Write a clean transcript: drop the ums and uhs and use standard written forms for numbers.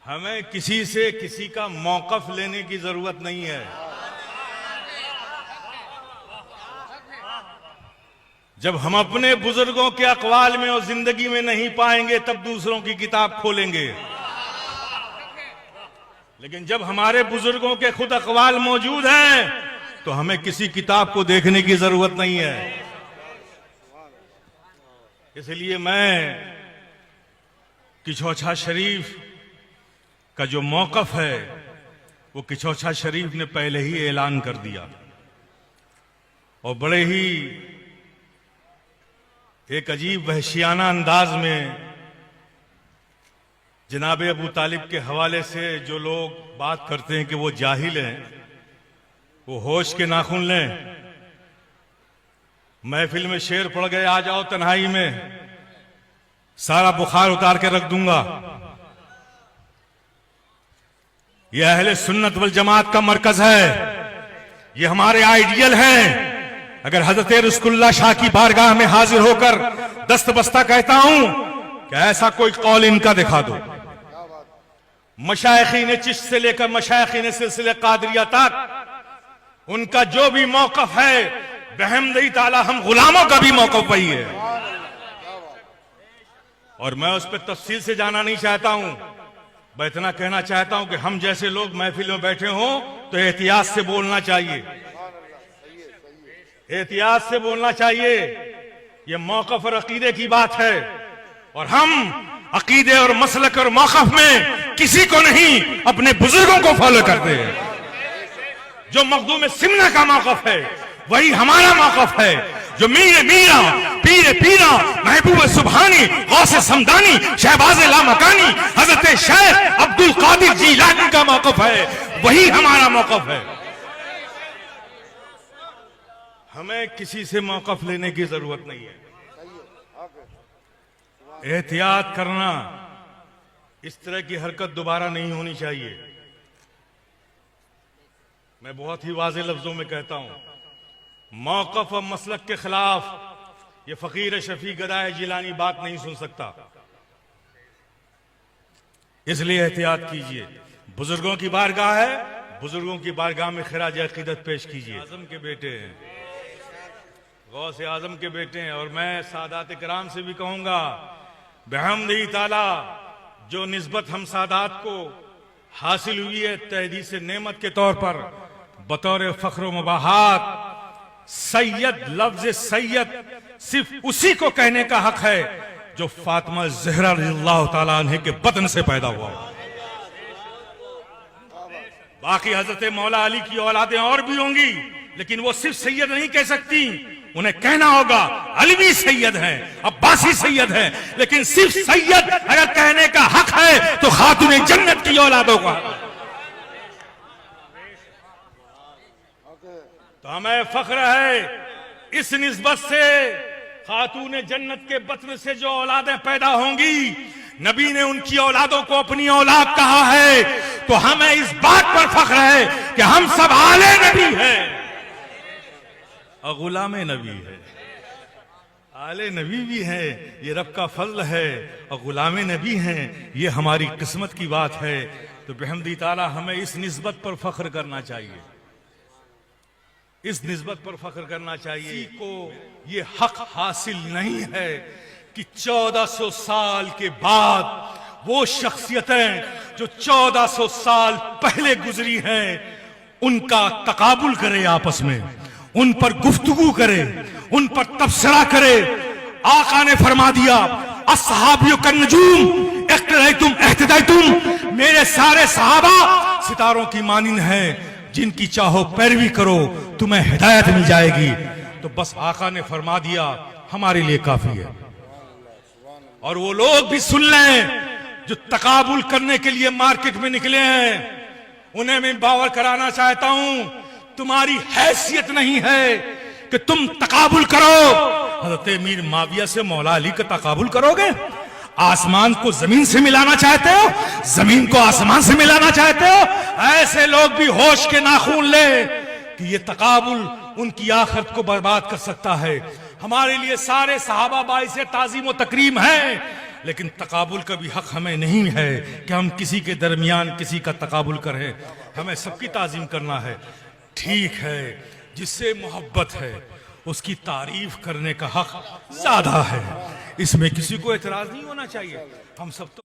हमें किसी से किसी का मौकफ लेने की जरूरत नहीं है। जब हम अपने बुजुर्गों के अक़वाल में और जिंदगी में नहीं पाएंगे तब दूसरों की किताब खोलेंगे, लेकिन जब हमारे बुजुर्गों के खुद अक़वाल मौजूद हैं तो हमें किसी किताब को देखने की जरूरत नहीं है। इसलिए मैं किचौछा शरीफ का जो मौक़िफ़ है वो किचौछा शरीफ ने पहले ही ऐलान कर दिया और बड़े ही एक अजीब वहशियाना अंदाज में जनाब अबू तालिब के हवाले से जो लोग बात करते हैं कि वो जाहिल हैं, वो होश के नाखून लें। महफिल में शेर पड़ गए, आ जाओ तन्हाई में, सारा बुखार उतार के रख दूंगा। यह अहले सुन्नत वल जमात का मरकज है, ये हमारे आइडियल हैं। अगर हजरत रसूलुल्लाह शाह की बारगाह में हाजिर होकर दस्त बस्ता कहता हूं कि ऐसा कोई कौल इनका दिखा दो, मशाइखीन चिश्त से लेकर मशाइखीन सिलसिले कादरिया तक उनका जो भी मौक़िफ़ है बिहम्दिही ताला हम गुलामों का भी मौक़िफ़ वही है। और मैं उस पर तफसील से जाना नहीं चाहता हूं, मैं इतना कहना चाहता हूं कि हम जैसे लोग महफिल में बैठे हों तो एहतियात से बोलना चाहिए, एहतियात से बोलना चाहिए। यह मौक़िफ़ और अकीदे की बात है और हम अकीदे और मसलक और मौक़िफ़ में किसी को नहीं, अपने बुजुर्गों को फॉलो करते हैं। जो मखदूम सिमना का मौक़िफ़ है वही हमारा मौक़िफ़ है। जो मीर मीरा पीर पीरा महबूब सुबहानी गौसे समदानी शहबाज लामकानी हजरत शेख अब्दुल कादिर जीलानी का मौक़िफ़ है, वही हमारा मौक़िफ़ है। हमें किसी से मौक़िफ़ लेने की जरूरत नहीं है। एहतियात करना, इस तरह की हरकत दोबारा नहीं होनी चाहिए। मैं बहुत ही वाज़ेह लफ्जों में कहता हूं, मौक़िफ़ और मसलक के खिलाफ ये फ़कीर शफी गदाए जिलानी बात नहीं सुन सकता। इसलिए एहतियात कीजिए। बुजुर्गों की बारगाह है, बुजुर्गों की बारगाह में खिराज अक़ीदत पेश कीजिए। आज़म के बेटे हैं, गौसे आज़म के बेटे हैं। और मैं सादात किराम से भी कहूंगा, बिहम्दिही ताला जो निस्बत हम सादात को हासिल हुई है तहदीस नेमत के तौर पर बतौर फ़ख्र व मुबाहात, सैयद, लफ्ज़ सैयद सिर्फ उसी को कहने का हक है जो फातिमा ज़हरा रज़ियल्लाहु ताला अन्हा के बतन से पैदा हुआ। बाकी हजरत मौला अली की औलादें और भी होंगी, लेकिन वो सिर्फ सैयद नहीं कह सकती, उन्हें कहना होगा अलवी सैयद हैं, अब्बासी सैयद हैं। लेकिन सिर्फ सैयद अगर कहने का हक है तो खातूने जन्नत की औलादों का। तो हमें फख्र है इस निस्बत से, खातूने जन्नत के बतन से जो औलादें पैदा होंगी, नबी ने उनकी औलादों को अपनी औलाद कहा है। तो हमें इस बात पर फख्र है कि हम सब आले नबी हैं और गुलामे नबी है। आले नबी भी है, ये रब का फज़ल है, और गुलामे नबी हैं, ये हमारी किस्मत की बात है। तो बिहम्दिही ताला हमें इस निस्बत पर फख्र करना चाहिए, इस निस्बत पर फख्र करना चाहिए। को ये हक हासिल नहीं है कि 1400 साल के बाद वो शख्सियतें जो 1400 साल पहले गुजरी हैं उनका तकाबुल करे, आपस में उन पर गुफ्तगू करे, उन पर तबसरा करे। आका ने फरमा दिया, अस्सहाबियों का नजूम इख्तदाइतुम इह्तिदाइतुम, मेरे सारे सहाबा सितारों की मानिंद हैं, जिनकी चाहो पैरवी करो तुम्हें हिदायत मिल जाएगी। तो बस आका ने फरमा दिया, हमारे लिए काफी है। और वो लोग भी सुन लें जो तकाबुल करने के लिए मार्केट में निकले हैं, उन्हें मैं बावर कराना चाहता हूं, तुम्हारी हैसियत नहीं है कि तुम तकाबुल करो। हज़रत मीर माविया से मौला अली का तकाबुल करोगे? आसमान को जमीन से मिलाना चाहते हो, जमीन को आसमान से मिलाना चाहते हो? ऐसे लोग भी होश के नाखून ले कि ये तकाबुल उनकी आखिरत को बर्बाद कर सकता है। हमारे लिए सारे सहाबा बाइसे ताज़ीम व तकरीम है। लेकिन तकाबुल का भी हक हमें नहीं है कि हम किसी के दरमियान किसी का तकाबुल करें। हमें सबकी ताज़ीम करना है। ठीक है, जिससे मोहब्बत है उसकी तारीफ करने का हक ज्यादा है, इसमें किसी को एतराज नहीं होना चाहिए। हम सब तो